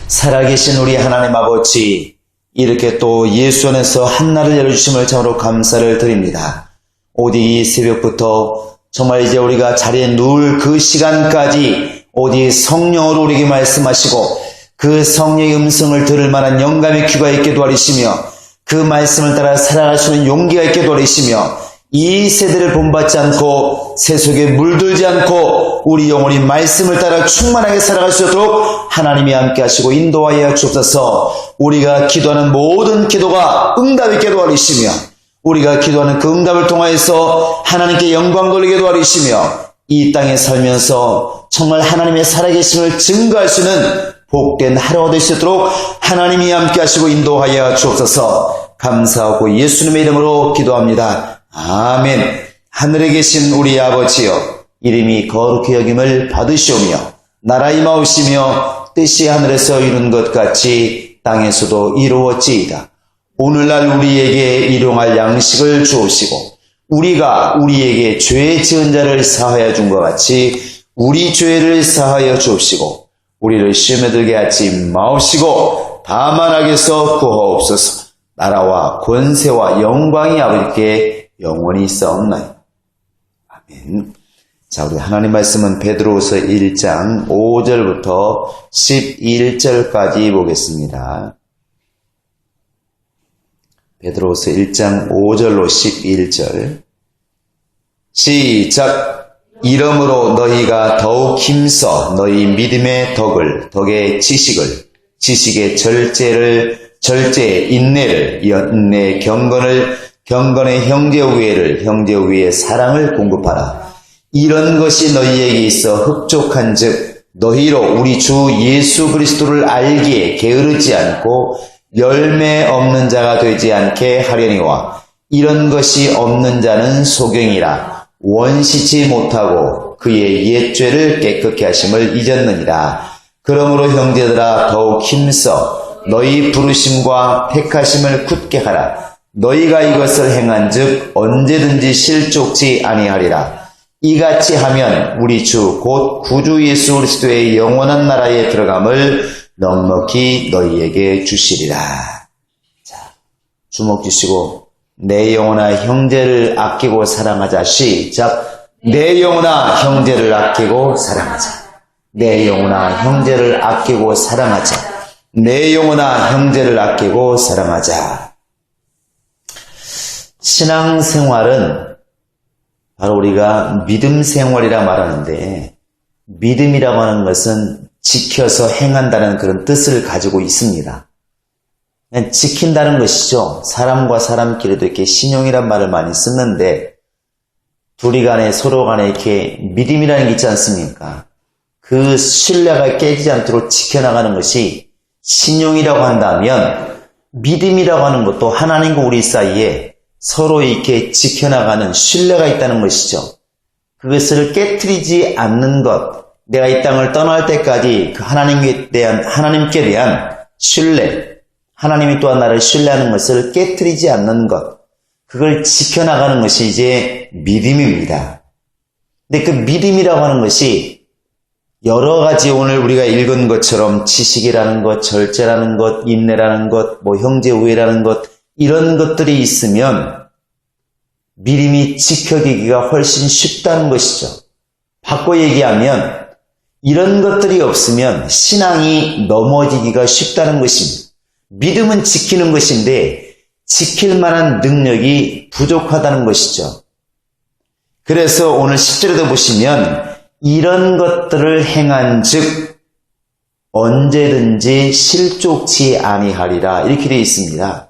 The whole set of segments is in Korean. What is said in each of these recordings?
살아계신 우리 하나님 아버지, 이렇게 또 예수 안에서 한날을 열어주심을 참으로 감사를 드립니다. 오직 이 새벽부터 정말 이제 우리가 자리에 누울 그 시간까지 오직 성령으로 우리에게 말씀하시고 그 성령의 음성을 들을 만한 영감의 귀가 있게 도와주시며 그 말씀을 따라 살아갈 수 있는 용기가 있게 도와주시며 이 세대를 본받지 않고 세속에 물들지 않고 우리 영혼이 말씀을 따라 충만하게 살아갈 수 있도록 하나님이 함께 하시고 인도하여 주옵소서. 우리가 기도하는 모든 기도가 응답 있게 도와주시며 우리가 기도하는 그 응답을 통하여서 하나님께 영광 돌리게 도와주시며 이 땅에 살면서 정말 하나님의 살아계심을 증거할 수 있는 복된 하루가 될 수 있도록 하나님이 함께 하시고 인도하여 주옵소서. 감사하고 예수님의 이름으로 기도합니다. 아멘. 하늘에 계신 우리 아버지여, 이름이 거룩히 여김을 받으시오며 나라 임하오시며 뜻이 하늘에서 이룬 것 같이 땅에서도 이루어지이다. 오늘날 우리에게 일용할 양식을 주옵시고 우리가 우리에게 죄 지은 자를 사하여 준 것 같이 우리 죄를 사하여 주옵시고 우리를 시험에 들게 하지 마옵시고 다만 악에서 구하옵소서. 나라와 권세와 영광이 아버지께 영원히 있사옵나이다. 아멘. 자, 우리 하나님 말씀은 베드로후서 1장 5절부터 11절까지 보겠습니다. 베드로후서 1장 5절로 11절. 시작. 이러므로 너희가 더욱 힘써 너희 믿음의 덕의 지식을, 지식의 절제의 인내를, 인내의 경건의 형제 우애를, 형제 우애의 사랑을 공급하라. 이런 것이 너희에게 있어 흡족한 즉 너희로 우리 주 예수 그리스도를 알기에 게으르지 않고 열매 없는 자가 되지 않게 하려니와 이런 것이 없는 자는 소경이라 원시치 못하고 그의 옛 죄를 깨끗게 하심을 잊었느니라. 그러므로 형제들아 더욱 힘써 너희 부르심과 택하심을 굳게 하라. 너희가 이것을 행한즉 언제든지 실족치 아니하리라. 이같이 하면 우리 주 곧 구주 예수 그리스도의 영원한 나라에 들어감을 넉넉히 너희에게 주시리라. 자, 주목 주시고 내 영혼아 형제를 아끼고 사랑하자. 시작. 내 영혼아 형제를 아끼고 사랑하자. 내 영혼아 형제를 아끼고 사랑하자. 내 영혼아 형제를 아끼고 사랑하자. 신앙생활은 바로 우리가 믿음 생활이라 말하는데 믿음이라고 하는 것은 지켜서 행한다는 그런 뜻을 가지고 있습니다. 그냥 지킨다는 것이죠. 사람과 사람끼리도 이렇게 신용이란 말을 많이 쓰는데 둘이 간에 서로 간에 이렇게 믿음이라는 게 있지 않습니까? 그 신뢰가 깨지지 않도록 지켜나가는 것이 신용이라고 한다면 믿음이라고 하는 것도 하나님과 우리 사이에 서로 이렇게 지켜나가는 신뢰가 있다는 것이죠. 그것을 깨트리지 않는 것, 내가 이 땅을 떠날 때까지 그 하나님께 대한 신뢰, 하나님이 또한 나를 신뢰하는 것을 깨트리지 않는 것, 그걸 지켜나가는 것이 이제 믿음입니다. 근데 그 믿음이라고 하는 것이 여러 가지 오늘 우리가 읽은 것처럼 지식이라는 것, 절제라는 것, 인내라는 것, 형제 우애라는 것, 이런 것들이 있으면 믿음이 지켜지기가 훨씬 쉽다는 것이죠. 바꿔 얘기하면 이런 것들이 없으면 신앙이 넘어지기가 쉽다는 것입니다. 믿음은 지키는 것인데 지킬 만한 능력이 부족하다는 것이죠. 그래서 오늘 10절에도 보시면 이런 것들을 행한 즉 언제든지 실족치 아니하리라 이렇게 되어 있습니다.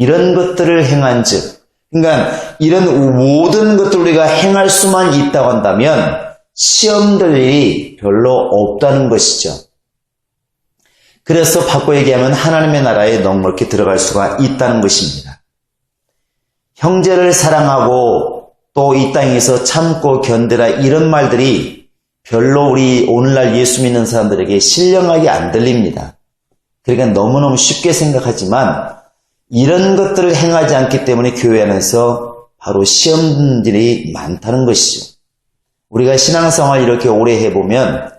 이런 것들을 행한 즉, 그러니까 이런 모든 것들을 우리가 행할 수만 있다고 한다면 시험될 일이 별로 없다는 것이죠. 그래서 바꿔 얘기하면 하나님의 나라에 넉넉히 들어갈 수가 있다는 것입니다. 형제를 사랑하고 또 이 땅에서 참고 견디라 이런 말들이 별로 우리 오늘날 예수 믿는 사람들에게 신령하게 안 들립니다. 그러니까 너무너무 쉽게 생각하지만 이런 것들을 행하지 않기 때문에 교회 안에서 바로 시험들이 많다는 것이죠. 우리가 신앙생활 이렇게 오래 해보면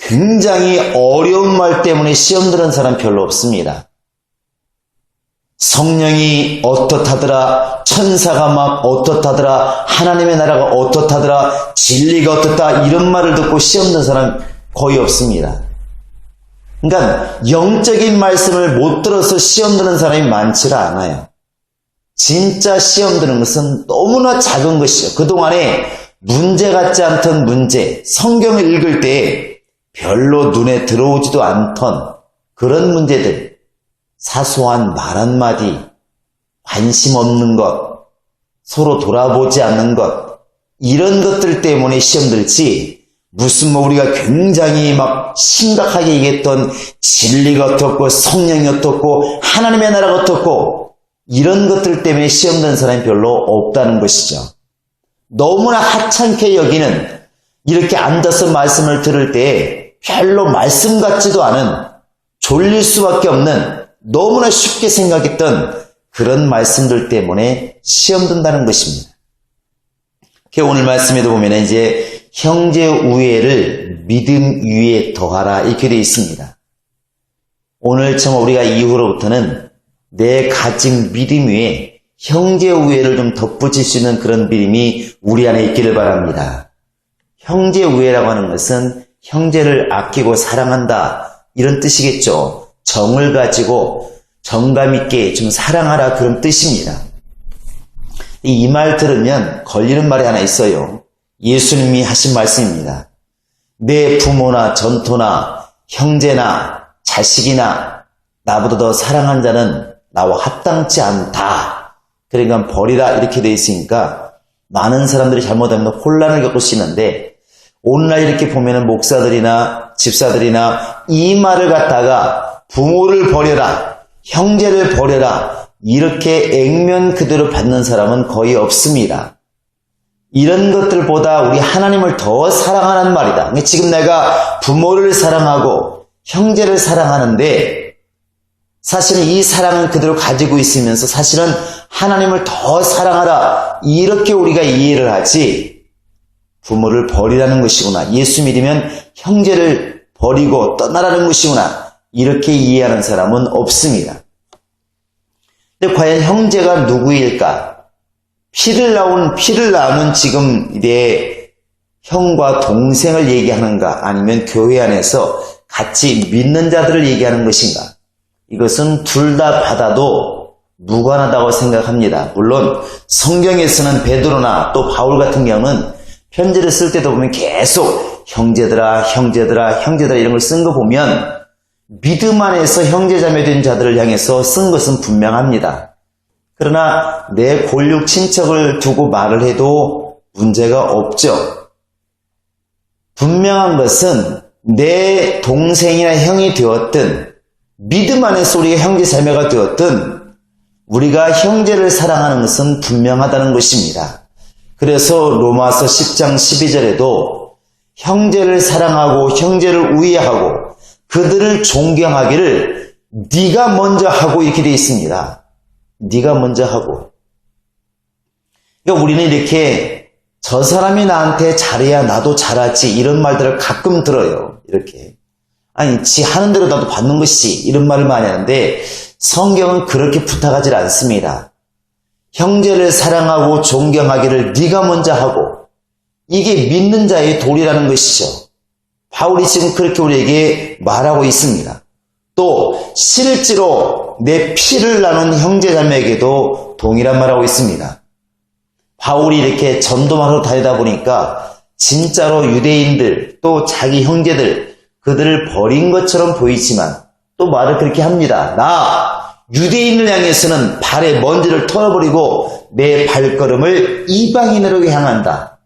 굉장히 어려운 말 때문에 시험 드는 사람 별로 없습니다. 성령이 어떻다더라, 천사가 막 어떻다더라, 하나님의 나라가 어떻다더라, 진리가 어떻다 이런 말을 듣고 시험 드는 사람 거의 없습니다. 그러니까 영적인 말씀을 못 들어서 시험 드는 사람이 많지가 않아요. 진짜 시험 드는 것은 너무나 작은 것이죠. 그동안에 문제 같지 않던 문제, 성경을 읽을 때 별로 눈에 들어오지도 않던 그런 문제들, 사소한 말 한마디, 관심 없는 것, 서로 돌아보지 않는 것, 이런 것들 때문에 시험 들지, 무슨 우리가 굉장히 막 심각하게 얘기했던 진리가 어떻고 성령이 어떻고 하나님의 나라가 어떻고 이런 것들 때문에 시험 드는 사람이 별로 없다는 것이죠. 너무나 하찮게 여기는, 이렇게 앉아서 말씀을 들을 때 별로 말씀 같지도 않은, 졸릴 수밖에 없는, 너무나 쉽게 생각했던 그런 말씀들 때문에 시험 든다는 것입니다. 오늘 말씀에도 보면 이제 형제 우애를 믿음 위에 더하라 이렇게 되어 있습니다. 오늘 처음 우리가 이후로부터는 내 가진 믿음 위에 형제 우애를 좀 덧붙일 수 있는 그런 믿음이 우리 안에 있기를 바랍니다. 형제 우애라고 하는 것은 형제를 아끼고 사랑한다 이런 뜻이겠죠. 정을 가지고 정감 있게 좀 사랑하라 그런 뜻입니다. 이 말 들으면 걸리는 말이 하나 있어요. 예수님이 하신 말씀입니다. 내 부모나 전토나 형제나 자식이나 나보다 더 사랑한 자는 나와 합당치 않다. 그러니까 버리라 이렇게 되어 있으니까 많은 사람들이 잘못하면 혼란을 겪을 수 있는데, 오늘날 이렇게 보면은 목사들이나 집사들이나 이 말을 갖다가 부모를 버려라, 형제를 버려라 이렇게 액면 그대로 받는 사람은 거의 없습니다. 이런 것들보다 우리 하나님을 더 사랑하는 말이다. 지금 내가 부모를 사랑하고 형제를 사랑하는데 사실은 이 사랑은 그대로 가지고 있으면서 사실은 하나님을 더 사랑하라 이렇게 우리가 이해를 하지, 부모를 버리라는 것이구나, 예수 믿으면 형제를 버리고 떠나라는 것이구나 이렇게 이해하는 사람은 없습니다. 근데 과연 형제가 누구일까? 피를 나누는 지금 내 형과 동생을 얘기하는가, 아니면 교회 안에서 같이 믿는 자들을 얘기하는 것인가? 이것은 둘 다 받아도 무관하다고 생각합니다. 물론 성경에서는 베드로나 또 바울 같은 경우는 편지를 쓸 때도 보면 계속 형제들아 이런 걸 쓴 거 보면 믿음 안에서 형제자매된 자들을 향해서 쓴 것은 분명합니다. 그러나 내 골육 친척을 두고 말을 해도 문제가 없죠. 분명한 것은 내 동생이나 형이 되었든 믿음 안에서 우리가 형제자매가 되었든 우리가 형제를 사랑하는 것은 분명하다는 것입니다. 그래서 로마서 10장 12절에도 형제를 사랑하고 형제를 우애하고 그들을 존경하기를 네가 먼저 하고 이렇게 되어 있습니다. 네가 먼저 하고. 그러니까 우리는 이렇게 저 사람이 나한테 잘해야 나도 잘하지 이런 말들을 가끔 들어요. 이렇게. 아니 지 하는 대로 나도 받는 것이지 이런 말을 많이 하는데 성경은 그렇게 부탁하지 않습니다. 형제를 사랑하고 존경하기를 네가 먼저 하고, 이게 믿는 자의 도리라는 것이죠. 바울이 지금 그렇게 우리에게 말하고 있습니다. 또 실제로 내 피를 나눈 형제자매에게도 동일한 말하고 있습니다. 바울이 이렇게 전도하러 다니다 보니까 진짜로 유대인들 또 자기 형제들 그들을 버린 것처럼 보이지만 또 말을 그렇게 합니다. 나 유대인을 향해서는 발에 먼지를 털어버리고 내 발걸음을 이방인으로 향한다.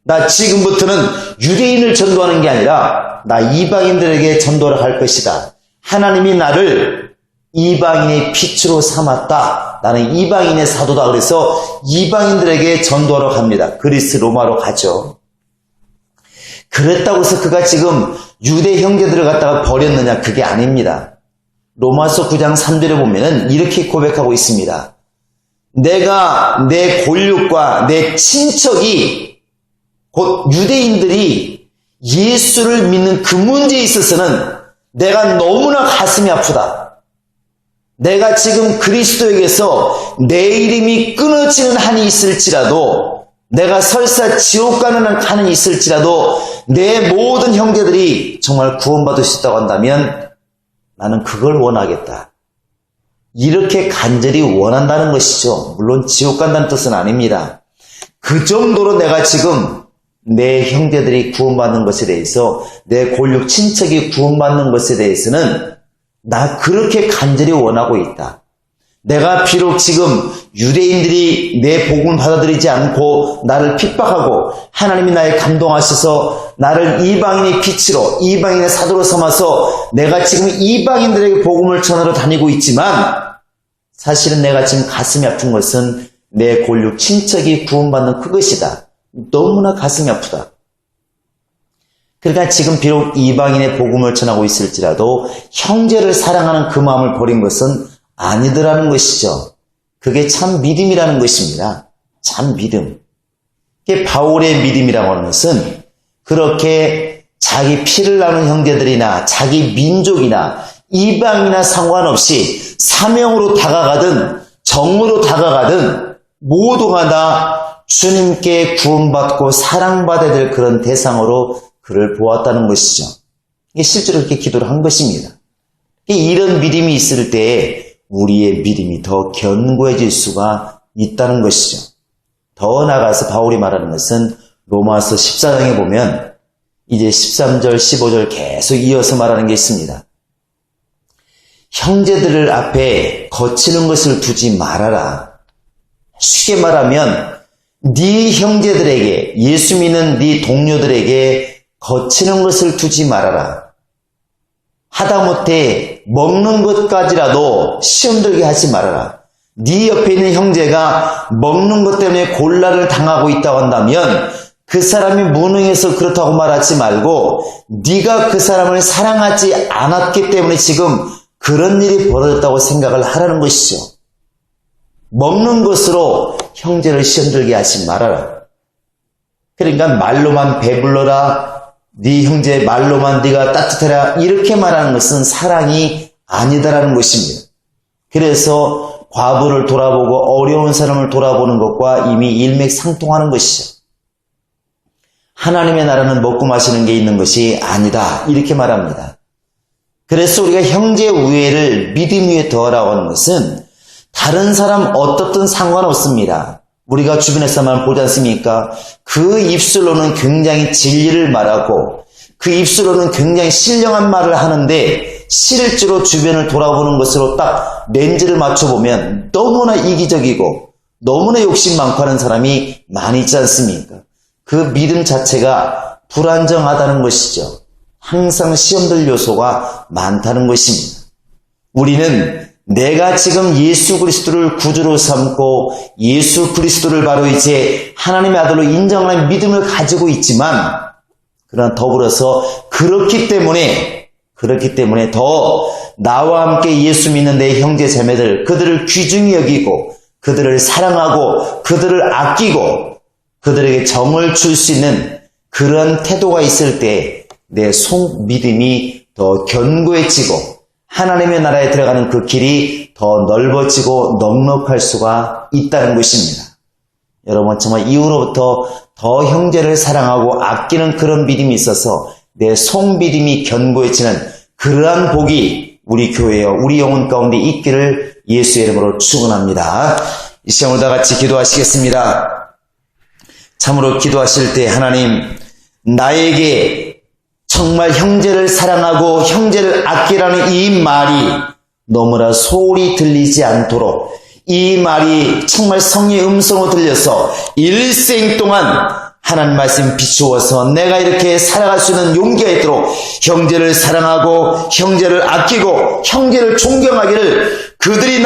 나 지금부터는 유대인을 전도하는 게 아니라 나 이방인들에게 전도를 할 것이다. 하나님이 나를 이방인의 빛으로 삼았다. 나는 이방인의 사도다. 그래서 이방인들에게 전도하러 갑니다. 그리스 로마로 가죠. 그랬다고 해서 그가 지금 유대 형제들을 갖다가 버렸느냐? 그게 아닙니다. 로마서 9장 3절에 보면은 이렇게 고백하고 있습니다. 내가 내 골육과 내 친척이 곧 유대인들이 예수를 믿는 그 문제에 있어서는 내가 너무나 가슴이 아프다. 내가 지금 그리스도에게서 내 이름이 끊어지는 한이 있을지라도, 내가 설사 지옥 가는 한이 있을지라도 내 모든 형제들이 정말 구원받을 수 있다고 한다면 나는 그걸 원하겠다. 이렇게 간절히 원한다는 것이죠. 물론 지옥 간다는 뜻은 아닙니다. 그 정도로 내가 지금 내 형제들이 구원받는 것에 대해서, 내 골육 친척이 구원받는 것에 대해서는 나 그렇게 간절히 원하고 있다. 내가 비록 지금 유대인들이 내 복음을 받아들이지 않고 나를 핍박하고 하나님이 나에 감동하셔서 나를 이방인의 빛으로, 이방인의 사도로 삼아서 내가 지금 이방인들에게 복음을 전하러 다니고 있지만, 사실은 내가 지금 가슴이 아픈 것은 내 골육 친척이 구원받는 그것이다. 너무나 가슴이 아프다. 그러니까 지금 비록 이방인의 복음을 전하고 있을지라도 형제를 사랑하는 그 마음을 버린 것은 아니더라는 것이죠. 그게 참 믿음이라는 것입니다. 참 믿음. 이게 바울의 믿음이라고 하는 것은 그렇게 자기 피를 나눈 형제들이나 자기 민족이나 이방이나 상관없이 사명으로 다가가든 정으로 다가가든 모두가 다 주님께 구원받고 사랑받아야 될 그런 대상으로 그를 보았다는 것이죠. 이게 실제로 그렇게 기도를 한 것입니다. 이런 믿음이 있을 때에 우리의 믿음이 더 견고해질 수가 있다는 것이죠. 더 나아가서 바울이 말하는 것은 로마서 14장에 보면 이제 13절, 15절 계속 이어서 말하는 게 있습니다. 형제들을 앞에 거치는 것을 두지 말아라. 쉽게 말하면 네 형제들에게, 예수 믿는 네 동료들에게 거치는 것을 두지 말아라. 하다못해 먹는 것까지라도 시험 들게 하지 말아라. 네 옆에 있는 형제가 먹는 것 때문에 곤란을 당하고 있다고 한다면 그 사람이 무능해서 그렇다고 말하지 말고 네가 그 사람을 사랑하지 않았기 때문에 지금 그런 일이 벌어졌다고 생각을 하라는 것이죠. 먹는 것으로 형제를 시험 들게 하지 말아라. 그러니까 말로만 배불러라, 네 형제 말로만 네가 따뜻해라, 이렇게 말하는 것은 사랑이 아니다라는 것입니다. 그래서 과부를 돌아보고 어려운 사람을 돌아보는 것과 이미 일맥상통하는 것이죠. 하나님의 나라는 먹고 마시는 게 있는 것이 아니다, 이렇게 말합니다. 그래서 우리가 형제 우애를 믿음 위에 더하라고 하는 것은 다른 사람 어떻든 상관없습니다. 우리가 주변에서만 보지 않습니까? 그 입술로는 굉장히 진리를 말하고 그 입술로는 굉장히 신령한 말을 하는데 실제로 주변을 돌아보는 것으로 딱 렌즈를 맞춰보면 너무나 이기적이고 너무나 욕심 많고 하는 사람이 많이 있지 않습니까? 그 믿음 자체가 불안정하다는 것이죠. 항상 시험될 요소가 많다는 것입니다. 우리는 내가 지금 예수 그리스도를 구주로 삼고 예수 그리스도를 바로 이제 하나님의 아들로 인정하는 믿음을 가지고 있지만, 그러나 더불어서 그렇기 때문에 더 나와 함께 예수 믿는 내 형제 자매들, 그들을 귀중히 여기고 그들을 사랑하고 그들을 아끼고 그들에게 정을 줄 수 있는 그런 태도가 있을 때 내 속 믿음이 더 견고해지고 하나님의 나라에 들어가는 그 길이 더 넓어지고 넉넉할 수가 있다는 것입니다. 여러분, 정말 이후로부터 더 형제를 사랑하고 아끼는 그런 믿음이 있어서 내 속 믿음이 견고해지는 그러한 복이 우리 교회여 우리 영혼 가운데 있기를 예수의 이름으로 축원합니다. 이 시간 오늘 다 같이 기도하시겠습니다. 참으로 기도하실 때 하나님, 나에게 정말 형제를 사랑하고 형제를 아끼라는 이 말이 너무나 소홀히 들리지 않도록, 이 말이 정말 성의 음성으로 들려서 일생 동안 하나님 말씀 비추어서 내가 이렇게 살아갈 수 있는 용기가 있도록 형제를 사랑하고 형제를 아끼고 형제를 존경하기를, 그들이